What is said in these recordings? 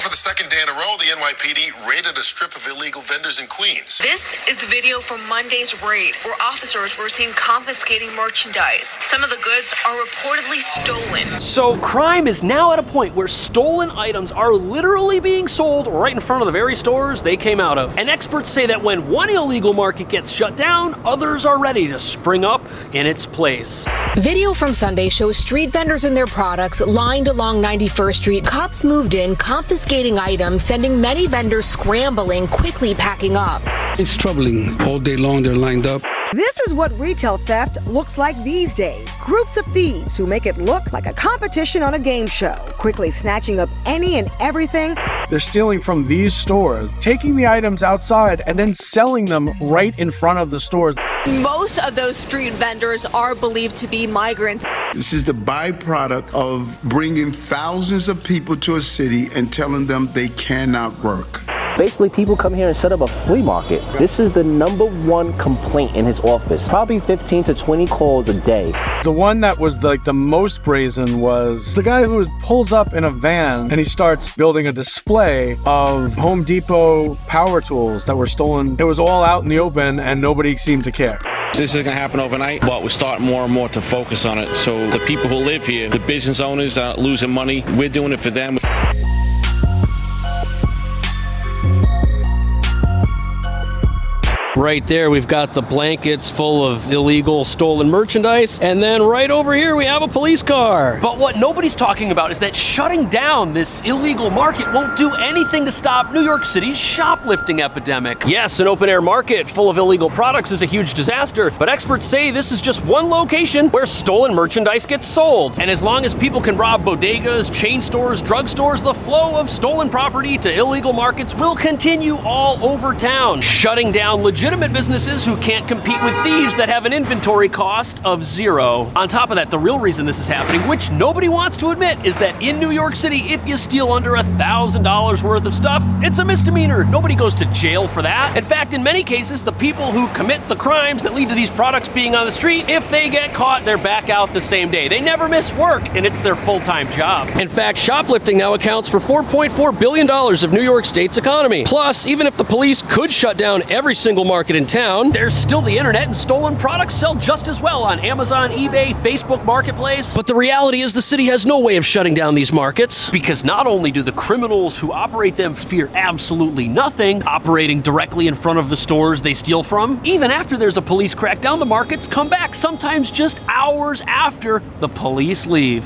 Well, for the second day in a row, the NYPD raided a strip of illegal vendors in Queens. This is video from Monday's raid, where officers were seen confiscating merchandise. Some of the goods are reportedly stolen. So crime is now at a point where stolen items are literally being sold right in front of the very stores they came out of. And experts say that when one illegal market gets shut down, others are ready to spring up in its place. Video from Sunday shows street vendors and their products lined along 91st Street. Cops moved in, confiscating items, sending many vendors scrambling, quickly packing up. It's troubling. All day long they're lined up. This is what retail theft looks like these days. Groups of thieves who make it look like a competition on a game show, quickly snatching up any and everything. They're stealing from these stores, taking the items outside, and then selling them right in front of the stores. Most of those street vendors are believed to be migrants. This is the byproduct of bringing thousands of people to a city and telling them they cannot work. Basically, people come here and set up a flea market. This is the #1 complaint in his office. Probably 15 to 20 calls a day. The one that was like the most brazen was the guy who pulls up in a van and he starts building a display of Home Depot power tools that were stolen. It was all out in the open and nobody seemed to care. This isn't going to happen overnight, but we're starting more and more to focus on it. So the people who live here, the business owners that are losing money, we're doing it for them. Right there, we've got the blankets full of illegal stolen merchandise, and then right over here we have a police car. But what nobody's talking about is that shutting down this illegal market won't do anything to stop New York City's shoplifting epidemic. Yes, an open-air market full of illegal products is a huge disaster, but experts say this is just one location where stolen merchandise gets sold. And as long as people can rob bodegas, chain stores, drugstores, the flow of stolen property to illegal markets will continue all over town, shutting down legitimate businesses who can't compete with thieves that have an inventory cost of 0. On top of that, the real reason this is happening, which nobody wants to admit, is that in New York City, if you steal under $1,000 worth of stuff, it's a misdemeanor. Nobody goes to jail for that. In fact, in many cases, the people who commit the crimes that lead to these products being on the street, if they get caught, they're back out the same day. They never miss work, and it's their full-time job. In fact, shoplifting now accounts for $4.4 billion of New York State's economy. Plus, even if the police could shut down every single market in town, there's still the internet, and stolen products sell just as well on Amazon, eBay, Facebook Marketplace. But the reality is the city has no way of shutting down these markets, because not only do the criminals who operate them fear absolutely nothing, operating directly in front of the stores they steal from, even after there's a police crackdown, the markets come back, sometimes just hours after the police leave.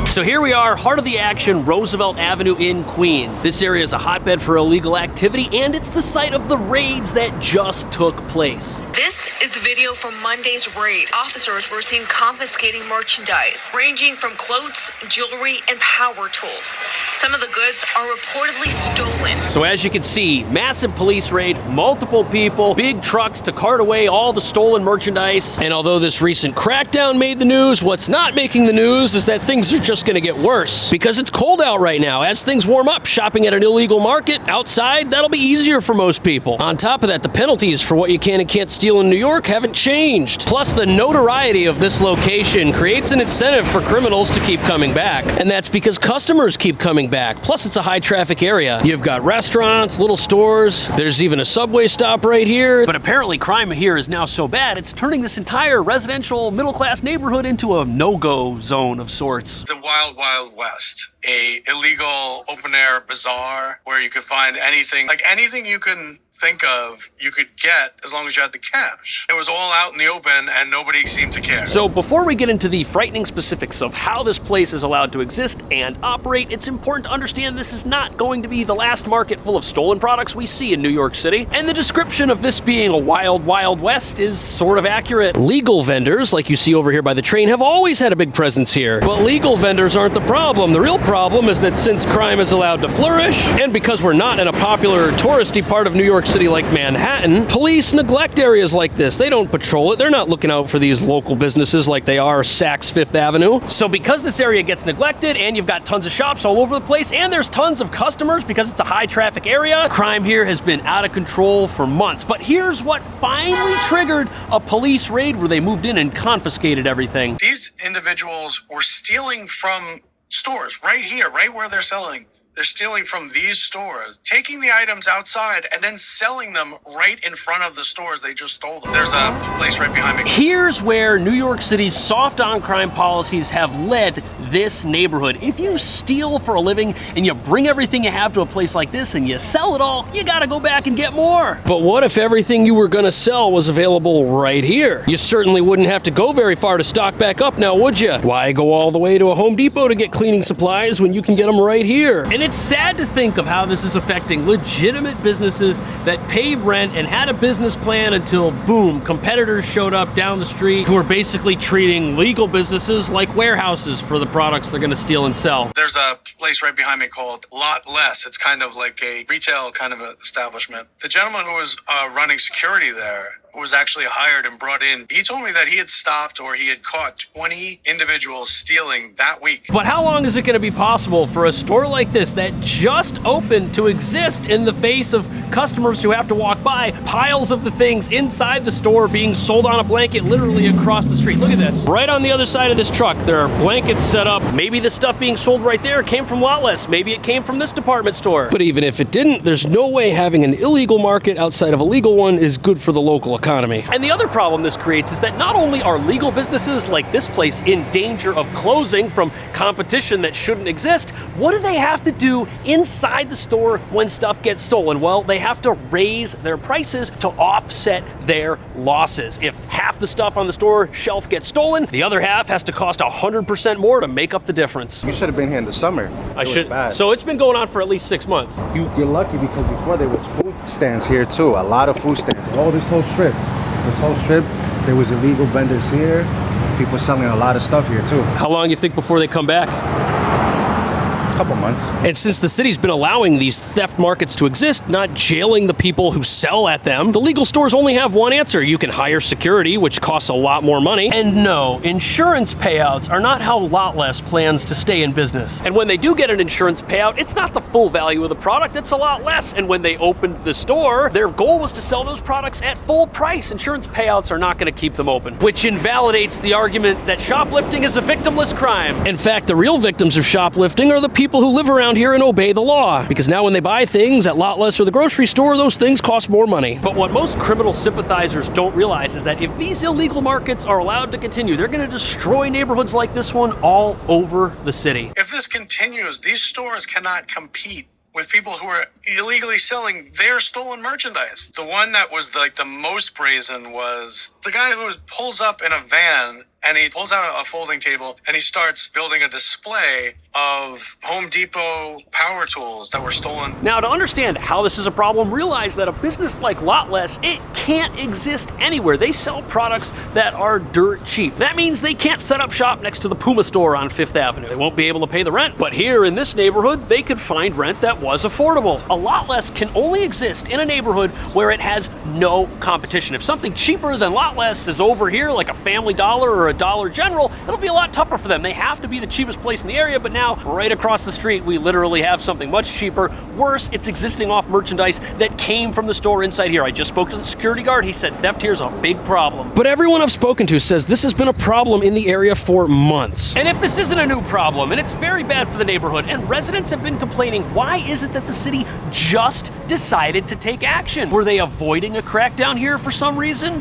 So here we are, heart of the action, Roosevelt Avenue in Queens. This area is a hotbed for illegal activity, and it's the site of the raids that just took place. This is video from Monday's raid. Officers were seen confiscating merchandise, ranging from clothes, jewelry, and power tools. Some of the goods are reportedly stolen. So as you can see, massive police raid, multiple people, big trucks to cart away all the stolen merchandise. And although this recent crackdown made the news, what's not making the news is that things are just going to get worse. Because it's cold out right now. As things warm up, shopping at an illegal market outside, that'll be easier for most people. On top of that, the penalties for what you can and can't steal in New York haven't changed. Plus, the notoriety of this location creates an incentive for criminals to keep coming back. And that's because customers keep coming back. Plus, it's a high traffic area. You've got restaurants, little stores, there's even a subway stop right here. But apparently crime here is now so bad, it's turning this entire residential middle-class neighborhood into a no-go zone of sorts. The Wild Wild West, a illegal open-air bazaar where you could find anything, like anything you can think of, you could get as long as you had the cash. It was all out in the open and nobody seemed to care. So before we get into the frightening specifics of how this place is allowed to exist and operate, it's important to understand this is not going to be the last market full of stolen products we see in New York City. And the description of this being a wild, wild west is sort of accurate. Legal vendors, like you see over here by the train, have always had a big presence here. But legal vendors aren't the problem. The real problem is that since crime is allowed to flourish, and because we're not in a popular touristy part of New York City, city like Manhattan, police neglect areas like this. They don't patrol it. They're not looking out for these local businesses like they are Saks Fifth Avenue. So because this area gets neglected and you've got tons of shops all over the place and there's tons of customers because it's a high traffic area, crime here has been out of control for months. But here's what finally triggered a police raid where they moved in and confiscated everything. These individuals were stealing from stores right here, right where they're selling. They're stealing from these stores, taking the items outside and then selling them right in front of the stores they just stole them. There's a place right behind me. Here's where New York City's soft on crime policies have led this neighborhood. If you steal for a living and you bring everything you have to a place like this and you sell it all, you gotta go back and get more. But what if everything you were gonna sell was available right here? You certainly wouldn't have to go very far to stock back up now, would you? Why go all the way to a Home Depot to get cleaning supplies when you can get them right here? And it's sad to think of how this is affecting legitimate businesses that paid rent and had a business plan until, boom, competitors showed up down the street who are basically treating legal businesses like warehouses for the products they're gonna steal and sell. There's a place right behind me called Lot Less. It's kind of like a retail kind of establishment. The gentleman who was running security there, who was actually hired and brought in, he told me that he had stopped or he had caught 20 individuals stealing that week. But how long is it going to be possible for a store like this that just opened to exist in the face of customers who have to walk by, piles of the things inside the store being sold on a blanket literally across the street? Look at this. Right on the other side of this truck, there are blankets set up. Maybe the stuff being sold right there came from Lot Less. Maybe it came from this department store. But even if it didn't, there's no way having an illegal market outside of a legal one is good for the local economy. And the other problem this creates is that not only are legal businesses like this place in danger of closing from competition that shouldn't exist, what do they have to do inside the store when stuff gets stolen? Well, they have to raise their prices to offset their losses. If half the stuff on the store shelf gets stolen, the other half has to cost 100% more to make up the difference. You should have been here in the summer. I should. So it's been going on for at least 6 months. You're lucky because before there was food stands here too. A lot of food stands. All this whole strip. There was illegal vendors here. People selling a lot of stuff here too. How long you think before they come back? Couple months. And since the city's been allowing these theft markets to exist, not jailing the people who sell at them, the legal stores only have one answer. You can hire security, which costs a lot more money. And no, insurance payouts are not how Lot Less plans to stay in business. And when they do get an insurance payout, it's not the full value of the product, it's a lot less. And when they opened the store, their goal was to sell those products at full price. Insurance payouts are not going to keep them open, which invalidates the argument that shoplifting is a victimless crime. In fact, the real victims of shoplifting are the people who live around here and obey the law. Because now when they buy things at Lot Less or the grocery store, those things cost more money. But what most criminal sympathizers don't realize is that if these illegal markets are allowed to continue, they're going to destroy neighborhoods like this one all over the city. If this continues, these stores cannot compete with people who are illegally selling their stolen merchandise. The one that was like the most brazen was the guy who pulls up in a van and he pulls out a folding table and he starts building a display of Home Depot power tools that were stolen. Now, to understand how this is a problem, realize that a business like Lot Less, it can't exist anywhere. They sell products that are dirt cheap. That means they can't set up shop next to the Puma store on Fifth Avenue. They won't be able to pay the rent. But here in this neighborhood, they could find rent that was affordable. A Lot Less can only exist in a neighborhood where it has no competition. If something cheaper than Lot Less is over here, like a Family Dollar or a Dollar General, it'll be a lot tougher for them. They have to be the cheapest place in the area, but now right across the street, we literally have something much cheaper. Worse, it's existing off merchandise that came from the store inside here. I just spoke to the security guard. He said theft here is a big problem. But everyone I've spoken to says this has been a problem in the area for months. And if this isn't a new problem, and it's very bad for the neighborhood, and residents have been complaining, why is it that the city just decided to take action? Were they avoiding a crackdown here for some reason?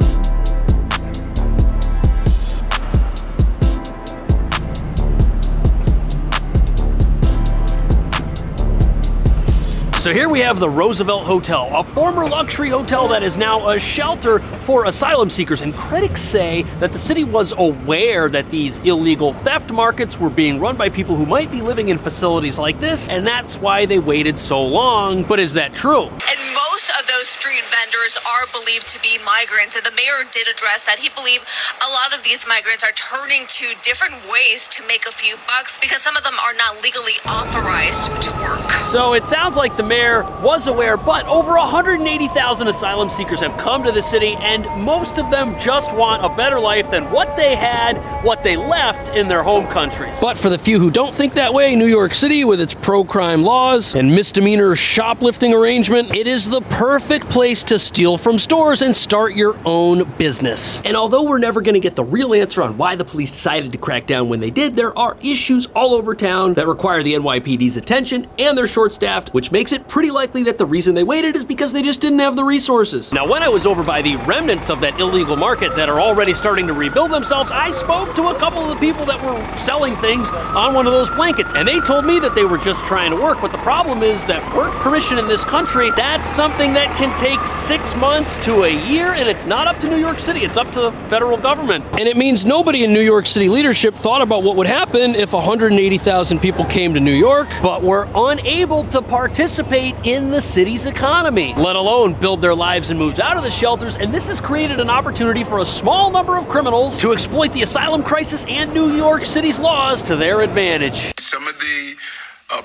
So here we have the Roosevelt Hotel, a former luxury hotel that is now a shelter for asylum seekers. And critics say that the city was aware that these illegal theft markets were being run by people who might be living in facilities like this, and that's why they waited so long. But is that true? And most of those those street vendors are believed to be migrants, and the mayor did address that. He believed a lot of these migrants are turning to different ways to make a few bucks because some of them are not legally authorized to work. So it sounds like the mayor was aware, but over 180,000 asylum seekers have come to the city, and most of them just want a better life than what they had, what they left in their home countries. But for the few who don't think that way, New York City, with its pro-crime laws and misdemeanor shoplifting arrangement, it is the perfect place to steal from stores and start your own business. And although we're never going to get the real answer on why the police decided to crack down when they did, there are issues all over town that require the NYPD's attention, and they're short-staffed, which makes it pretty likely that the reason they waited is because they just didn't have the resources. Now, when I was over by the remnants of that illegal market that are already starting to rebuild themselves, I spoke to a couple of the people that were selling things on one of those blankets, and they told me that they were just trying to work. But the problem is that work permission in this country, that's something that can take 6 months to a year, and it's not up to New York City, it's up to the federal government. And it means nobody in New York City leadership thought about what would happen if 180,000 people came to New York, but were unable to participate in the city's economy, let alone build their lives and move out of the shelters. And this has created an opportunity for a small number of criminals to exploit the asylum crisis and New York City's laws to their advantage. Some of the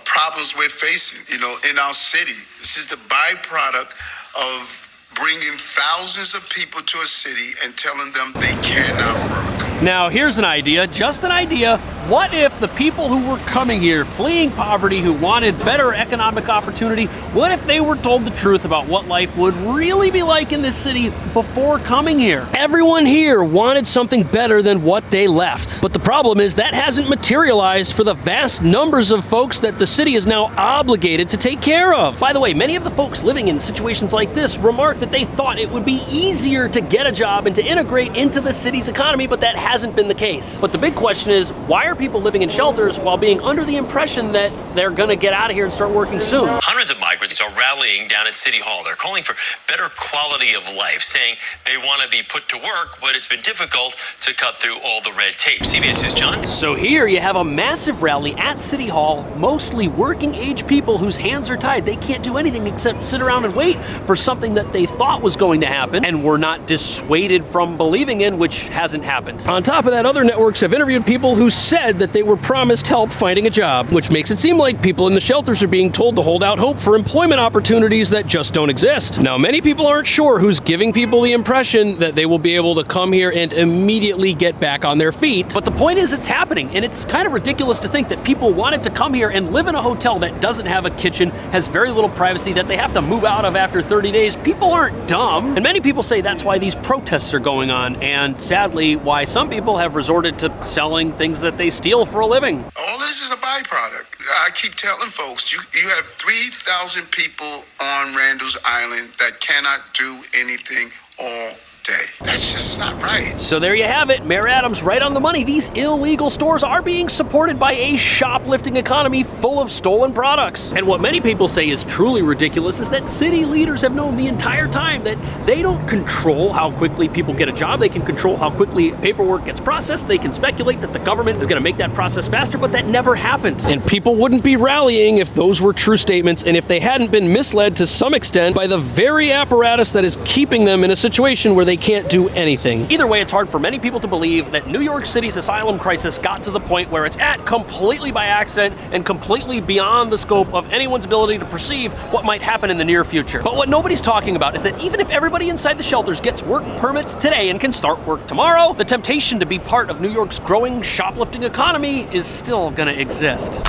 problems we're facing, in our city, this is the byproduct of bringing thousands of people to a city and telling them they cannot work. Now, here's an idea, just an idea. What if the people who were coming here, fleeing poverty, who wanted better economic opportunity, what if they were told the truth about what life would really be like in this city before coming here? Everyone here wanted something better than what they left. But the problem is that hasn't materialized for the vast numbers of folks that the city is now obligated to take care of. By the way, many of the folks living in situations like this remarked that they thought it would be easier to get a job and to integrate into the city's economy, but that hasn't been the case. But the big question is, why are people living in shelters while being under the impression that they're gonna get out of here and start working soon? Hundreds of migrants are rallying down at City Hall. They're calling for better quality of life, saying they want to be put to work, but it's been difficult to cut through all the red tape. CBS's John. So here you have a massive rally at City Hall, mostly working age people whose hands are tied. They can't do anything except sit around and wait for something that they thought was going to happen and were not dissuaded from believing in, which hasn't happened. On top of that, other networks have interviewed people who said that they were promised help finding a job, which makes it seem like people in the shelters are being told to hold out hope for employment opportunities that just don't exist. Now, many people aren't sure who's giving people the impression that they will be able to come here and immediately get back on their feet. But the point is, it's happening, and it's kind of ridiculous to think that people wanted to come here and live in a hotel that doesn't have a kitchen, has very little privacy, that they have to move out of after 30 days. People aren't dumb. And many people say that's why these protests are going on, and sadly, why some people have resorted to selling things that they steal for a living. All of this is a byproduct. I keep telling folks, you have 3,000 people on Randall's Island that cannot do anything all day. That's just not right. So there you have it. Mayor Adams right on the money. These illegal stores are being supported by a shoplifting economy full of stolen products. And what many people say is truly ridiculous is that city leaders have known the entire time that they don't control how quickly people get a job. They can control how quickly paperwork gets processed. They can speculate that the government is going to make that process faster, but that never happened. And people wouldn't be rallying if those were true statements and if they hadn't been misled to some extent by the very apparatus that is keeping them in a situation where they can't do anything. Either way, it's hard for many people to believe that New York City's asylum crisis got to the point where it's at completely by accident and completely beyond the scope of anyone's ability to perceive what might happen in the near future. But what nobody's talking about is that even if everybody inside the shelters gets work permits today and can start work tomorrow, the temptation to be part of New York's growing shoplifting economy is still gonna exist.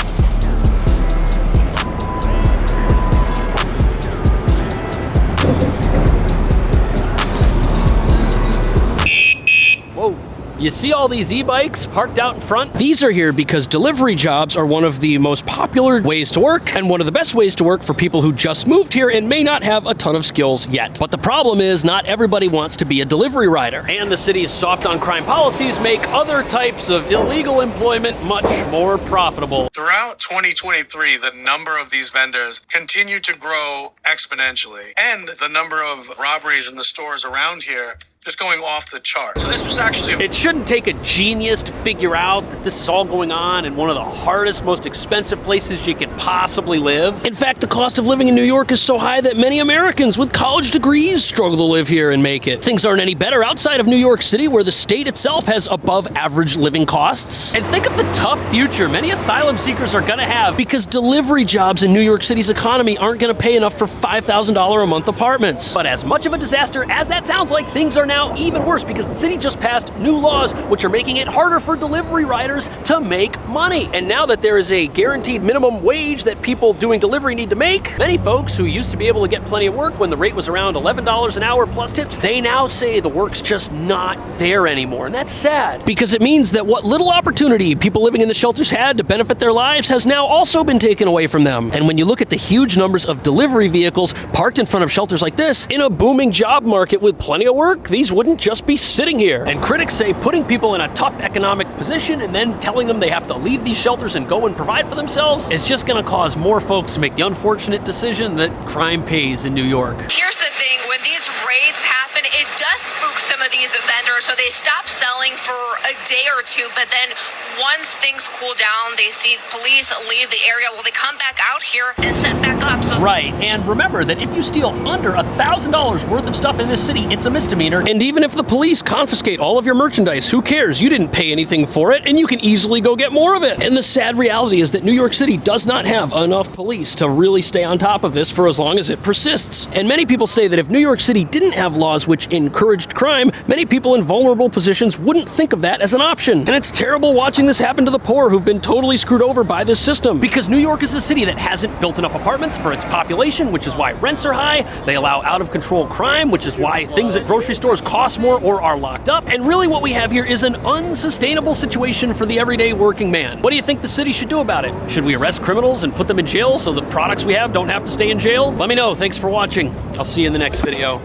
Whoa. You see all these e-bikes parked out in front? These are here because delivery jobs are one of the most popular ways to work and one of the best ways to work for people who just moved here and may not have a ton of skills yet. But the problem is not everybody wants to be a delivery rider. And the city's soft on crime policies make other types of illegal employment much more profitable. Throughout 2023, the number of these vendors continue to grow exponentially, and the number of robberies in the stores around here just going off the chart. So this was actually It shouldn't take a genius to figure out that this is all going on in one of the hardest, most expensive places you could possibly live. In fact, the cost of living in New York is so high that many Americans with college degrees struggle to live here and make it. Things aren't any better outside of New York City, where the state itself has above average living costs. And think of the tough future many asylum seekers are gonna have because delivery jobs in New York City's economy aren't gonna pay enough for $5,000 a month apartments. But as much of a disaster as that sounds like, things are now even worse because the city just passed new laws which are making it harder for delivery riders to make money. And now that there is a guaranteed minimum wage that people doing delivery need to make, many folks who used to be able to get plenty of work when the rate was around $11 an hour plus tips, they now say the work's just not there anymore. And that's sad because it means that what little opportunity people living in the shelters had to benefit their lives has now also been taken away from them. And when you look at the huge numbers of delivery vehicles parked in front of shelters like this, in a booming job market with plenty of work, these wouldn't just be sitting here. And critics say putting people in a tough economic position and then telling them they have to leave these shelters and go and provide for themselves is just going to cause more folks to make the unfortunate decision that crime pays in New York. Here's the thing, when these raids happen, it does spook some of these vendors, so they stop selling for a day or two, but then once things cool down, they see police leave the area, well, they come back out here and set back up. So right, and remember that if you steal under $1,000 worth of stuff in this city, it's a misdemeanor. And even if the police confiscate all of your merchandise, who cares? You didn't pay anything for it, and you can easily go get more of it. And the sad reality is that New York City does not have enough police to really stay on top of this for as long as it persists. And many people say that if New York City didn't have laws which encouraged crime, many people in vulnerable positions wouldn't think of that as an option. And it's terrible watching this happen to the poor who've been totally screwed over by this system. Because New York is a city that hasn't built enough apartments for its population, which is why rents are high. They allow out-of-control crime, which is why things at grocery stores cost more or are locked up. And really what we have here is an unsustainable situation for the everyday working man. What do you think the city should do about it? Should we arrest criminals and put them in jail so the products we have don't have to stay in jail? Let me know. Thanks for watching. I'll see you in the next video.